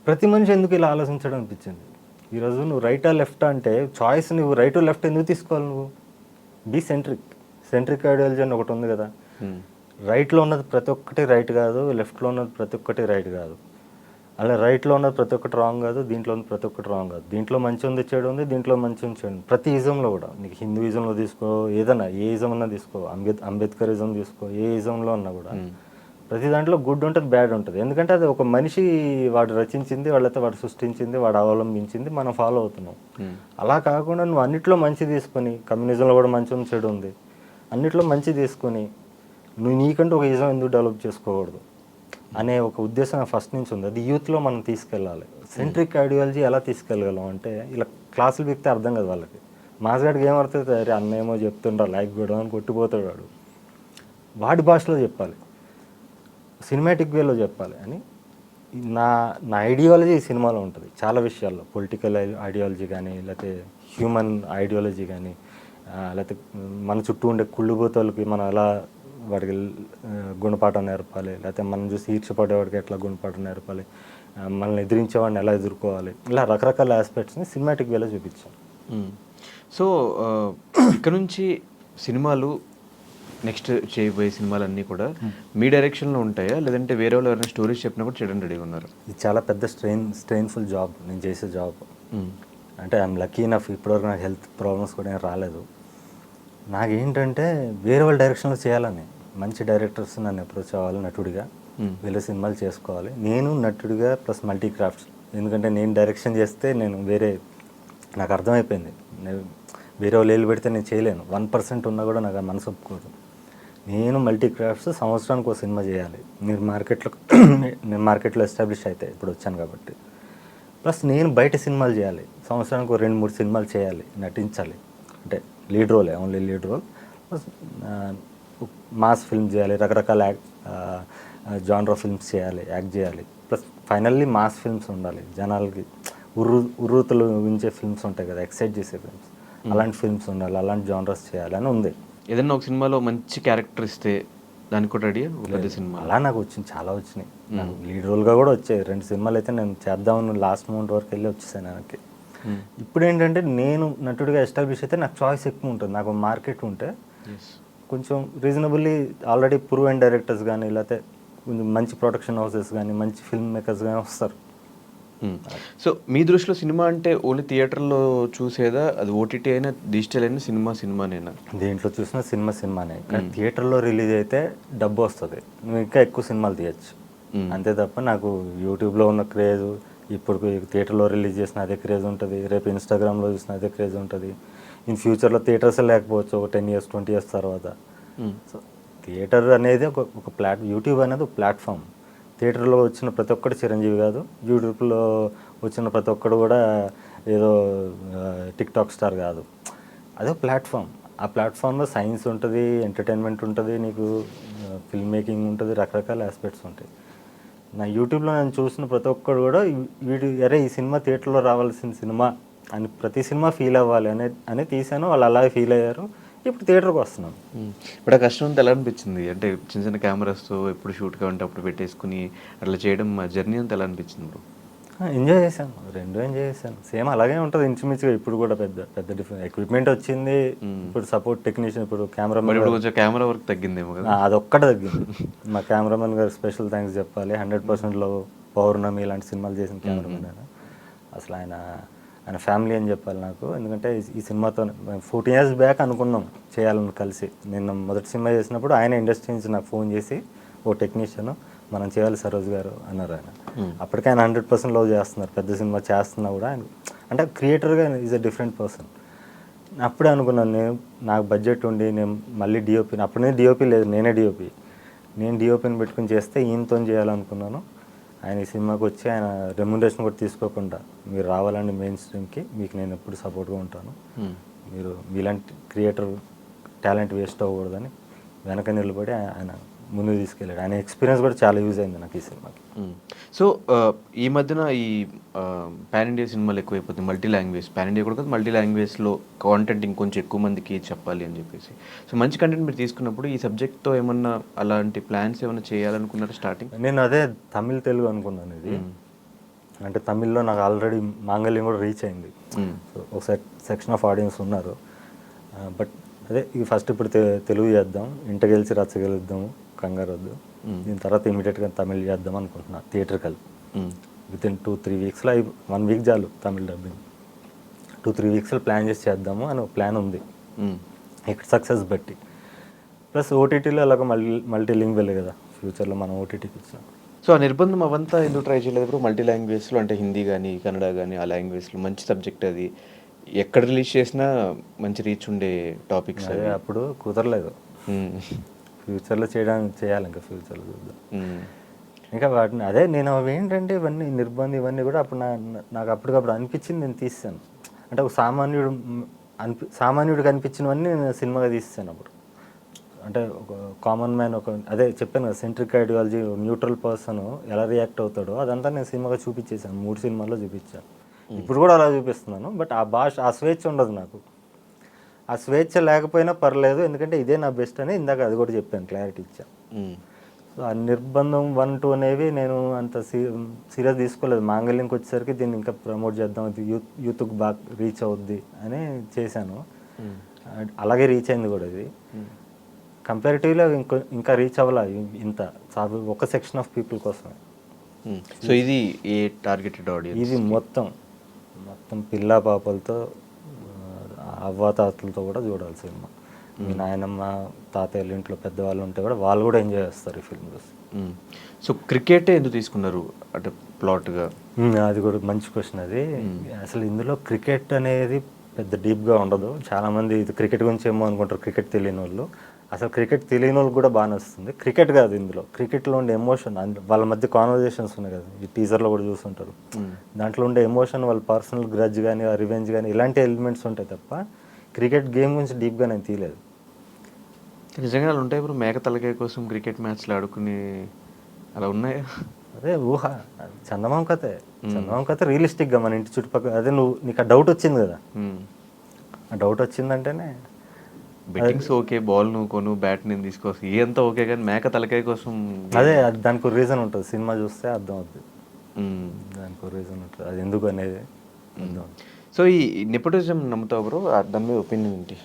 ప్రతి మనిషి ఎందుకు ఇలా ఆలోచించడం అనిపించింది. ఈరోజు నువ్వు రైటా లెఫ్టా అంటే చాయిస్ నువ్వు రైట్ లెఫ్ట్ ఎందుకు తీసుకోవాలి? నువ్వు బీ సెంట్రిక్ ఐడియాలజీ అని ఒకటి ఉంది కదా. రైట్లో ఉన్నది ప్రతి ఒక్కటి రైట్ కాదు, లెఫ్ట్లో ఉన్నది ప్రతి ఒక్కటి రైట్ కాదు. అలా రైట్లో ఉన్నది ప్రతి ఒక్కటి రాంగ్ కాదు, దీంట్లో ఉంది ప్రతి ఒక్కటి రాంగ్ కాదు. దీంట్లో మంచి ఉంది, చెడు ఉంది, దీంట్లో మంచి ఉంది, చెడు ఉంది. ప్రతి ఇజంలో కూడా నీకు హిందూయిజంలో తీసుకో, ఏదన్నా ఏ ఇజం అన్నా తీసుకో, అంబేద్కరిజం తీసుకో, ఏ ఇజంలో ఉన్నా కూడా ప్రతి దాంట్లో గుడ్ ఉంటుంది, బ్యాడ్ ఉంటుంది. ఎందుకంటే అది ఒక మనిషి వాడు రచించింది, వాళ్ళైతే వాడు సృష్టించింది, వాడు అవలంబించింది, మనం ఫాలో అవుతున్నాం. అలా కాకుండా నువ్వు అన్నిట్లో మంచి తీసుకొని, కమ్యూనిజంలో కూడా మంచి ఉంది, చెడు ఉంది, అన్నిట్లో మంచి తీసుకొని నువ్వు నీకంటూ ఒక ఇజం ఎందుకు డెవలప్ చేసుకోకూడదు అనే ఒక ఉద్దేశం ఫస్ట్ నుంచి ఉంది. అది యూత్లో మనం తీసుకెళ్ళాలి. సెంట్రిక్ ఐడియాలజీ ఎలా తీసుకెళ్ళగలం అంటే ఇలా క్లాసులు పెడితే అర్థం కదా వాళ్ళకి. మాస్గాడికి ఏమవుతుంది, అరే అన్నేమో చెప్తుండ్రా లైక్ కూడా అని కొట్టిపోతాడు వాడు. వాడి భాషలో చెప్పాలి, సినిమాటిక్ వేలో చెప్పాలి అని నా ఐడియాలజీ ఈ సినిమాలో ఉంటుంది. చాలా విషయాల్లో పొలిటికల్ ఐడియాలజీ కానీ, లేకపోతే హ్యూమన్ ఐడియాలజీ కానీ, లేకపోతే మన చుట్టూ ఉండే కుళ్ళుబోతలకి మనం ఎలా వాడికి గుణపాఠం నేర్పాలి, లేకపోతే మనం చూసి ఈర్చపడేవాడికి ఎట్లా గుణపాఠం నేర్పాలి, మనల్ని ఎదిరించేవాడిని ఎలా ఎదుర్కోవాలి, ఇలా రకరకాల ఆస్పెక్ట్స్ని సినిమాటిక్ వేలో చూపించాం. సో ఇక్కడ నుంచి సినిమాలు నెక్స్ట్ చేయబోయే సినిమాలన్నీ కూడా మీ డైరెక్షన్లో ఉంటాయా, లేదంటే వేరే వాళ్ళు ఎవరైనా స్టోరీస్ చెప్పినా కూడా చేయడం రెడీగా ఉన్నారు? ఇది చాలా పెద్ద స్ట్రెయిన్ఫుల్ జాబ్ నేను చేసే జాబ్. అంటే ఐఎమ్ లక్కీ ఇనఫ్, ఇప్పటివరకు నాకు హెల్త్ ప్రాబ్లమ్స్ కూడా ఏం రాలేదు. నాకేంటంటే వేరే వాళ్ళ డైరెక్షన్లో చేయాలని, మంచి డైరెక్టర్స్ నన్ను అప్రోచ్ అవ్వాలి నటుడిగా, వీళ్ళ సినిమాలు చేసుకోవాలి. నేను నటుడిగా ప్లస్ మల్టీ క్రాఫ్ట్స్. ఎందుకంటే నేను డైరెక్షన్ చేస్తే నాకు అర్థమైపోయింది, వేరే వాళ్ళు ఏళ్ళు పెడితే నేను చేయలేను. 1% ఉన్నా కూడా నాకు మనసు ఒప్పుకోదు. నేను మల్టీ క్రాఫ్ట్స్ సంవత్సరానికి ఒక సినిమా చేయాలి. నేను మార్కెట్లో ఎస్టాబ్లిష్ అయితే ఇప్పుడు వచ్చాను కాబట్టి. ప్లస్ నేను బయట సినిమాలు చేయాలి, సంవత్సరానికి 2-3 సినిమాలు చేయాలి, నటించాలి. అంటే లీడ్ రోలే, only lead role. Plus mass film చేయాలి, రకరకాల జానర్ ఫిల్మ్స్ చేయాలి, యాక్ట్ చేయాలి. ప్లస్ ఫైనల్లీ మాస్ ఫిల్మ్స్ ఉండాలి, జనాలకి ఉర్రూతలు ఊహించే ఫిల్మ్స్ ఉంటాయి కదా, ఎక్సైట్ చేసే ఫిల్మ్స్, అలాంటి ఫిల్మ్స్ ఉండాలి, అలాంటి జానర్స్ చేయాలని ఉంది. ఏదన్నా ఒక సినిమాలో మంచి క్యారెక్టర్ ఇస్తే దానికి కూడా రెడీ పెద్ద సినిమా? అలా నాకు వచ్చింది, చాలా వచ్చినాయి. నాకు లీడ్ రోల్గా కూడా వచ్చాయి 2 సినిమాలు అయితే నేను చేద్దామని లాస్ట్ మూమెంట్ వరకు వెళ్ళి వచ్చేసాను నాకు. ఇప్పుడు ఏంటంటే నేను నటుడిగా ఎస్టాబ్లిష్ అయితే నాకు చాయిస్ ఎక్కువ ఉంటుంది. నాకు మార్కెట్ ఉంటే కొంచెం reasonably already prove and directors కానీ, లేకపోతే కొంచెం మంచి ప్రొడక్షన్ హౌసెస్ కానీ, మంచి ఫిల్మ్ మేకర్స్ కానీ వస్తారు. సో మీ దృష్టిలో సినిమా అంటే ఓన్లీ థియేటర్లో చూసేదా, అది ఓటీటీ అయినా డిజిటల్ అయినా సినిమానేనా? దేంట్లో చూసినా సినిమానే. కానీ థియేటర్లో రిలీజ్ అయితే డబ్బు వస్తుంది, నువ్వు ఇంకా ఎక్కువ సినిమాలు తీయచ్చు. అంతే తప్ప నాకు యూట్యూబ్లో ఉన్న క్రేజ్ ఇప్పుడు థియేటర్లో రిలీజ్ చేసిన అదే క్రేజ్ ఉంటుంది, రేపు ఇన్స్టాగ్రామ్లో చూసిన అదే క్రేజ్ ఉంటుంది. ఇన్ ఫ్యూచర్లో థియేటర్స్ లేకపోవచ్చు ఒక 10 years 20 years తర్వాత. సో థియేటర్ అనేది ఒక యూట్యూబ్ అనేది ఒక ప్లాట్ఫామ్. థియేటర్లో వచ్చిన ప్రతి ఒక్కటి చిరంజీవి కాదు, యూట్యూబ్లో వచ్చిన ప్రతి ఒక్కడు కూడా ఏదో టిక్టాక్ స్టార్ కాదు. అదే ప్లాట్ఫామ్. ఆ ప్లాట్ఫామ్లో సైన్స్ ఉంటుంది, ఎంటర్టైన్మెంట్ ఉంటుంది, నీకు ఫిల్మ్ మేకింగ్ ఉంటుంది, రకరకాల ఆస్పెక్ట్స్ ఉంటాయి. నా యూట్యూబ్లో నేను చూసిన ప్రతి ఒక్కడు కూడా అరే ఈ సినిమా థియేటర్లో రావాల్సిన సినిమా అని, ప్రతి సినిమా ఫీల్ అవ్వాలి అని తీసాను. వాళ్ళు అలాగే ఫీల్ అయ్యారు. ఇప్పుడు థియేటర్కి వస్తున్నాను. ఇప్పుడు ఆ కష్టం అంతా ఎలా అనిపించింది? అంటే చిన్న తో ఎప్పుడు షూట్ కావాలంటే అప్పుడు పెట్టేసుకుని అట్లా చేయడం, జర్నీ అంతా ఎలా అనిపించింది బ్రో? ఎంజాయ్ చేశాను, ఎంజాయ్ చేశాను. సేమ్ అలాగే ఉంటుంది ఇంచుమించుగా. ఇప్పుడు కూడా పెద్ద డిఫరెంట్ ఎక్విప్మెంట్ వచ్చింది. ఇప్పుడు సపోర్ట్ టెక్నీషియన్, ఇప్పుడు కెమెరామెన్, కొంచెం కెమెరా వర్క్ తగ్గిందేమో కదా? అదొక్కటే తగ్గింది. మా కెమెరామెన్ గారు స్పెషల్ థ్యాంక్స్ చెప్పాలి. 100%లో పౌర్ణమి ఇలాంటి సినిమాలు చేసిన కెమెరామెన్ ఆయన. అసలు ఆయన ఫ్యామిలీ అని చెప్పాలి నాకు. ఎందుకంటే ఈ సినిమాతో 14 years బ్యాక్ అనుకున్నాం చేయాలని కలిసి. నేను మొదటి సినిమా చేసినప్పుడు ఆయన ఇండస్ట్రీ నుంచి నాకు ఫోన్ చేసి, ఓ టెక్నీషియన్ మనం చేయాలి సరోజ్ గారు అన్నారు ఆయన. అప్పటికే ఆయన 100% లవ్ చేస్తున్నారు, పెద్ద సినిమా చేస్తున్నా కూడా ఆయన. అంటే క్రియేటర్గా ఈజ్ అ డిఫరెంట్ పర్సన్. అప్పుడే అనుకున్నాను నాకు బడ్జెట్ ఉండి నేను మళ్ళీ డిఓపి, అప్పుడే డిఓపి లేదు, నేను డిఓపిని పెట్టుకుని చేస్తే ఈయనతో చేయాలనుకున్నాను. ఆయన ఈ సినిమాకి వచ్చి ఆయన రెమ్యునరేషన్ కూడా తీసుకోకుండా, మీరు రావాలండి మెయిన్ స్ట్రీమ్కి, మీకు నేను ఎప్పుడు సపోర్ట్గా ఉంటాను, మీరు మీలాంటి క్రియేటర్ టాలెంట్ వేస్ట్ అవ్వకూడదని వెనక నిలబడి ఆయన ముందుకు తీసుకెళ్ళాడు. ఆయన ఎక్స్పీరియన్స్ కూడా చాలా యూజ్ అయింది నాకు ఈ సినిమాకి. సో ఈ మధ్యన ఈ పాన్ ఇండియా సినిమాలు ఎక్కువైపోతుంది, పాన్ ఇండియా కూడా మల్టీ లాంగ్వేజ్లో కాంటెంట్ ఇంకొంచెం ఎక్కువ మందికి చెప్పాలి అని చెప్పేసి. సో మంచి కంటెంట్ మీరు తీసుకున్నప్పుడు ఈ సబ్జెక్ట్తో ఏమన్నా అలాంటి ప్లాన్స్ ఏమైనా చేయాలనుకున్నారా స్టార్టింగ్? నేను అదే తమిళ్ తెలుగు అనుకున్నాను. ఇది అంటే తమిళ్లో నాకు ఆల్రెడీ మాంగళ్యం కూడా రీచ్ అయింది. సో ఒక సెక్షన్ ఆఫ్ ఆడియన్స్ ఉన్నారు. బట్ అదే ఇది ఫస్ట్ ఇప్పుడు తెలుగు చేద్దాం, ఇంట గెలిచి రచ్చ గెలుద్దాము, కంగారు వద్దు. దీని తర్వాత ఇమీడియట్గా తమిళ్ చేద్దాం అనుకుంటున్నా థియేటర్కల్. వితిన్ 2-3 వీక్స్లో 1 వీక్ చాలు తమిళ్ డబ్బింగ్. 2-3 వీక్స్లో ప్లాన్ చేసి చేద్దాము అని ఒక ప్లాన్ ఉంది ఇక్కడ సక్సెస్ బట్టి. ప్లస్ ఓటీటీలో అలాగ మల్టీ లింగ్వెల్ కదా ఫ్యూచర్లో మనం ఓటీటీకి ఇచ్చాం. సో ఆ నిర్బంధం అవంతా ఎందుకు ట్రై చేయలేదు బ్రో? మల్టీ లాంగ్వేజ్లో అంటే హిందీ కానీ కన్నడ కానీ ఆ లాంగ్వేజ్లో మంచి సబ్జెక్ట్ అది, ఎక్కడ రిలీజ్ చేసినా మంచి రీచ్ ఉండే టాపిక్స్ అదే అప్పుడు కుదరలేదు. ఫ్యూచర్లో చేయాలి ఇంకా ఫ్యూచర్లో చూద్దాం. ఇంకా వాటిని అదే నేను అవి ఏంటంటే ఇవన్నీ నిర్బంధం ఇవన్నీ కూడా అప్పుడు నాకు అప్పటికప్పుడు అనిపించింది నేను తీసాను. అంటే ఒక సామాన్యుడికి అనిపించినవన్నీ నేను సినిమాగా తీసాను అప్పుడు. అంటే ఒక కామన్ మ్యాన్ అదే చెప్పాను కదా సెంట్రిక్ ఐడియాలజీ, న్యూట్రల్ పర్సన్ ఎలా రియాక్ట్ అవుతాడో అదంతా నేను సినిమాగా చూపించేసాను. 3 సినిమాల్లో చూపించాను. ఇప్పుడు కూడా అలా చూపిస్తున్నాను. బట్ ఆ భాష ఆ స్వేచ్ఛ ఉండదు నాకు. ఆ స్వేచ్ఛ లేకపోయినా పర్లేదు, ఎందుకంటే ఇదే నా బెస్ట్ అని ఇందాక అది కూడా చెప్పాను, క్లారిటీ ఇచ్చాను. సో ఆ నిర్బంధం 1-2 అనేవి నేను అంత సీరియస్ తీసుకోలేదు. మాంగళ్యంకి వచ్చేసరికి దీన్ని ఇంకా ప్రమోట్ చేద్దాం, అది యూత్కి బాగా రీచ్ అవుద్ది అని చేశాను. అలాగే రీచ్ అయింది కూడా ఇది. కంపారిటివ్లో ఇంకా రీచ్ అవ్వాల ఇంత ఒక సెక్షన్ ఆఫ్ పీపుల్ కోసమే. సో ఇది ఏ టార్గెటెడ్ ఆడియన్స్? ఇది మొత్తం పిల్లా పాపలతో అవ్వాతాతలతో కూడా చూడాలి సినిమా. మీ నాయనమ్మ తాతయ్యల ఇంట్లో పెద్దవాళ్ళు ఉంటే కూడా వాళ్ళు కూడా ఎంజాయ్ చేస్తారు ఈ ఫిల్మ్ చూసి. సో క్రికెటే ఎందుకు తీసుకున్నారు అంటే ప్లాట్గా? అది కూడా మంచి క్వశ్చన్. అది అసలు ఇందులో క్రికెట్ అనేది పెద్ద డీప్గా ఉండదు. చాలామంది ఇది క్రికెట్ గురించి ఏమో అనుకుంటారు, క్రికెట్ తెలియని వాళ్ళు. అసలు క్రికెట్ తెలియని వాళ్ళకి కూడా బాగా నచ్చుతుంది. క్రికెట్ కాదు ఇందులో, క్రికెట్లో ఉండే ఎమోషన్, వాళ్ళ మధ్య కాన్వర్జేషన్స్ ఉన్నాయి కదా, ఈ టీజర్లో కూడా చూస్తుంటారు. దాంట్లో ఉండే ఎమోషన్, వాళ్ళ పర్సనల్ గ్రడ్జ్ కానీ రివెంజ్ కానీ ఇలాంటి ఎలిమెంట్స్ ఉంటాయి తప్ప క్రికెట్ గేమ్ గురించి డీప్గా నేను తీయలేదు. నిజంగా అలా ఉంటాయి ఇప్పుడు మేక తలకాయ కోసం క్రికెట్ మ్యాచ్లు ఆడుకుని అలా ఉన్నాయా? అదే ఊహ, చందమామ కథ రియలిస్టిక్గా మన ఇంటి చుట్టుపక్కల. అదే నీకు ఆ డౌట్ వచ్చింది కదా, ఆ డౌట్ వచ్చిందంటేనే బెట్టింగ్స్ ఓకే, బాల్ నువ్వు కొను, బ్యాట్ నేను తీసుకోవచ్చు, ఇదంతా ఓకే, కానీ మేక తలకాయ కోసం అదే దానికి ఒక రీజన్ ఉంటుంది. సినిమా చూస్తే అర్థం అవుతుంది, దానికి ఒక రీజన్ ఉంటుంది, అది ఎందుకు అనేది అర్థం. సో ఈ నెపోటిజం నమ్ముతావు బ్రో? దాని మీద ఒపీనియన్ ఏంటి?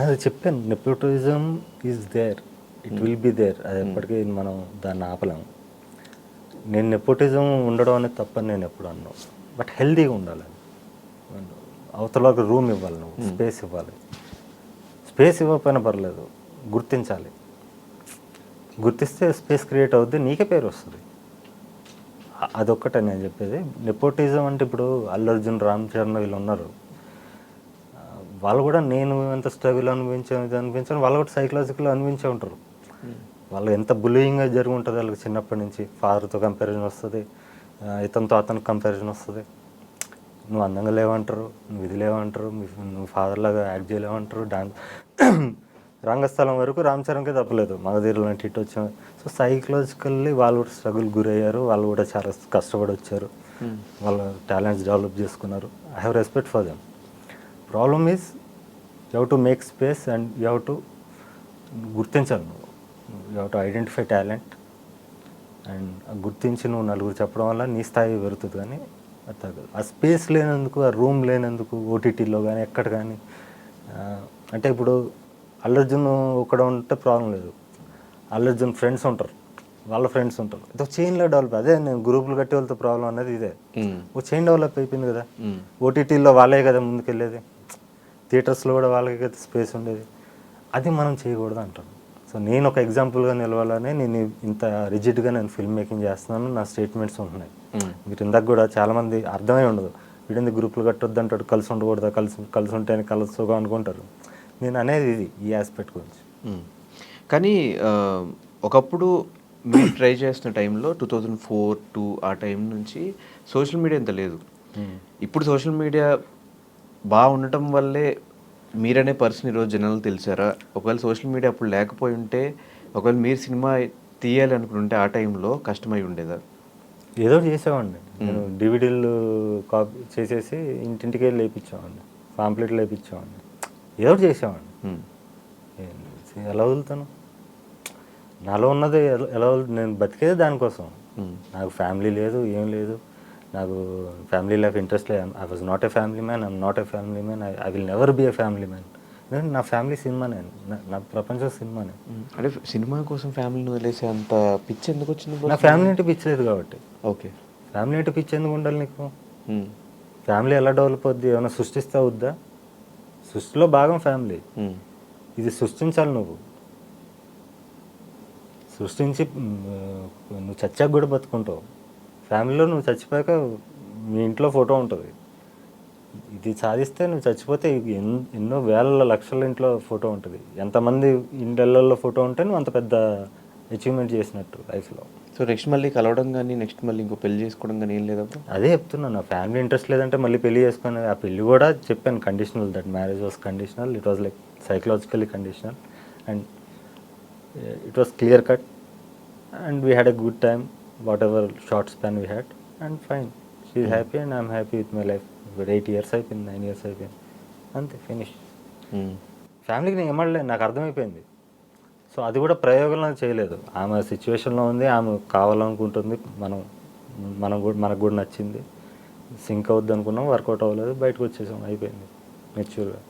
అది చెప్పాను, nepotism is there, it will be there. అది ఎప్పటికీ మనం దాన్ని ఆపలేము. నేను నెపోటిజం ఉండడం అనేది తప్పని నేను ఎప్పుడు అన్నాను. బట్ హెల్తీగా ఉండాలి, అవతల రూమ్ ఇవ్వాలి, నువ్వు స్పేస్ ఇవ్వాలి. స్పేస్ ఇవ్వకపోయినా పర్లేదు, గుర్తించాలి. గుర్తిస్తే స్పేస్ క్రియేట్ అవుద్ది, నీకే పేరు వస్తుంది. అదొక్కటే నేను చెప్పేది. నెపోటిజం అంటే ఇప్పుడు అల్లు అర్జున్, రామ్ చరణ్ వీళ్ళు ఉన్నారు, వాళ్ళు కూడా నేను ఎంత స్ట్రగుల్ అనిపించాను వాళ్ళు కూడా సైకలాజికల్ అనిపించే ఉంటారు. వాళ్ళు ఎంత బుల్లింగ్గా జరిగి ఉంటుంది వాళ్ళకి చిన్నప్పటి నుంచి. ఫాదర్తో కంపారిజన్ వస్తుంది, ఇతనితో అతనికి కంపారిజన్ వస్తుంది. నువ్వు అందంగా లేవంటారు, నువ్వు ఇది లేవంటారు, నువ్వు ఫాదర్ లాగా యాక్ట్ చేయలేమంటారు. రంగస్థలం వరకు రామ్ చరణ్కే తప్పలేదు, మగధీరలో లాంటి హిట్ వచ్చాము. సో సైకలాజికల్లీ వాళ్ళు కూడా స్ట్రగుల్ గురయ్యారు, వాళ్ళు కూడా చాలా కష్టపడి వచ్చారు, వాళ్ళ టాలెంట్స్ డెవలప్ చేసుకున్నారు. I have respect for them. Problem is you have to make space and you have to గుర్తించాలి. You have to identify talent and గుర్తించి నువ్వు నలుగురు చెప్పడం వల్ల నీ స్థాయి పెరుగుతుంది. కానీ అర్థం కాదు, ఆ స్పేస్ లేనందుకు, ఆ రూమ్ లేనందుకు, ఓటీటీలో కానీ ఎక్కడ కానీ. అంటే ఇప్పుడు అల్లు అర్జున్ ఒక్కడ ఉంటే ప్రాబ్లం లేదు, అల్లు అర్జున్ ఫ్రెండ్స్ ఉంటారు, వాళ్ళ ఫ్రెండ్స్ ఉంటారు, ఇది చైన్లో డెవలప్. అదే నేను గ్రూపులు కట్టి వాళ్ళతో ప్రాబ్లం అనేది ఇదే. ఒక చైన్ డెవలప్ అయిపోయింది కదా. ఓటీటీలో వాళ్ళే కదా ముందుకెళ్ళేది, థియేటర్స్లో కూడా వాళ్ళకి కదా స్పేస్ ఉండేది. అది మనం చేయకూడదు అంటాను. సో నేను ఒక ఎగ్జాంపుల్గా నిలవాలని నేను ఇంత రిజిడ్గా నేను ఫిల్మ్ మేకింగ్ చేస్తున్నాను, నా స్టేట్మెంట్స్ ఉంటున్నాయి. మీరు ఇందాక కూడా చాలామంది అర్థమై ఉండదు, వీడింది గ్రూపులు కట్టొద్దు అంటాడు, కలిసి ఉండకూడదా, కలిసి ఉంటేనే కలుసుకోగా అనుకుంటారు. నేను అనేది ఇది, ఈ ఆస్పెక్ట్ గురించి. కానీ ఒకప్పుడు మీరు ట్రై చేస్తున్న టైంలో 2004 ఆ టైం నుంచి సోషల్ మీడియా ఇంత లేదు. ఇప్పుడు సోషల్ మీడియా బాగా ఉండటం వల్లే మీరనే పర్సన్ ఈరోజు జనాలు తెలిసారా? ఒకవేళ సోషల్ మీడియా అప్పుడు లేకపోయి ఉంటే, ఒకవేళ మీరు సినిమా తీయాలి అనుకుంటే ఆ టైంలో కష్టమై ఉండేదా? ఏదో చేసేవాడిని నేను, డివిడీలు కాపీ చేసేసి ఇంటింటికి వెళ్ళి వేయించేవాడిని, పాంప్లెట్లు వేయించేవాడిని, ఏదో చేసేవాడిని. ఎలా వదులుతాను? నాలో ఉన్నది ఎలా నేను బతికేది దానికోసం. నాకు ఫ్యామిలీ లేదు, ఏం లేదు. నాకు ఫ్యామిలీ లైఫ్ ఇంట్రెస్ట్ లేదు. I was not a family man, I'm not a family man, I will never be a family man. ఎందుకంటే నా ఫ్యామిలీ సినిమానే, నా ప్రపంచం సినిమానే. అంటే సినిమా కోసం ఫ్యామిలీని వదిలేసే అంత పిచ్చి ఎందుకు వచ్చింది నా ఫ్యామిలీ అంటే పిచ్చి లేదు కాబట్టి. ఓకే. ఫ్యామిలీ అంటే పిచ్చి ఎందుకు ఉండాలి నీకు? ఫ్యామిలీ ఎలా డెవలప్ అవుద్ది? ఏమైనా సృష్టిస్తే అవుద్దా? సృష్టిలో భాగం ఫ్యామిలీ. ఇది సృష్టించాలి నువ్వు. సృష్టించి నువ్వు చచ్చాక కూడా బతుకుంటావు. ఫ్యామిలీలో నువ్వు చచ్చిపోయాక మీ ఇంట్లో ఫోటో ఉంటుంది. ఇది సాధిస్తే నువ్వు చచ్చిపోతే ఎన్నో వేల లక్షల ఇంట్లో ఫోటో ఉంటుంది. ఎంతమంది ఇండ్లలో ఫోటో ఉంటే నువ్వు అంత పెద్ద అచీవ్మెంట్ చేసినట్టు లైఫ్లో. సో నెక్స్ట్ మళ్ళీ కలవడం కానీ నెక్స్ట్ మళ్ళీ ఇంకో పెళ్లి చేసుకోవడం కానీ ఏం లేదా? అదే చెప్తున్నాను, నా ఫ్యామిలీ ఇంట్రెస్ట్ లేదంటే మళ్ళీ పెళ్లి చేసుకుని, ఆ పెళ్లి కూడా చెప్పాను conditional, that marriage was conditional, it was like psychologically conditional and it was clear cut and we had a good time, what ever short span we had and fine. She is happy and I'm happy with my life. 8 years అయిపోయింది, 9 years అయిపోయింది, అంతే, finish. ఫ్యామిలీకి నేను ఏమడలేదు, నాకు అర్థమైపోయింది. So అది కూడా ప్రయోగంలో చేయలేదు. ఆమె సిచ్యువేషన్లో ఉంది, ఆమె కావాలనుకుంటుంది, మనకు కూడా నచ్చింది, సింక్ అవుద్ది అనుకున్నాం, వర్కౌట్ అవ్వలేదు, బయటకు వచ్చేసాం, అయిపోయింది మెచ్యూర్గా.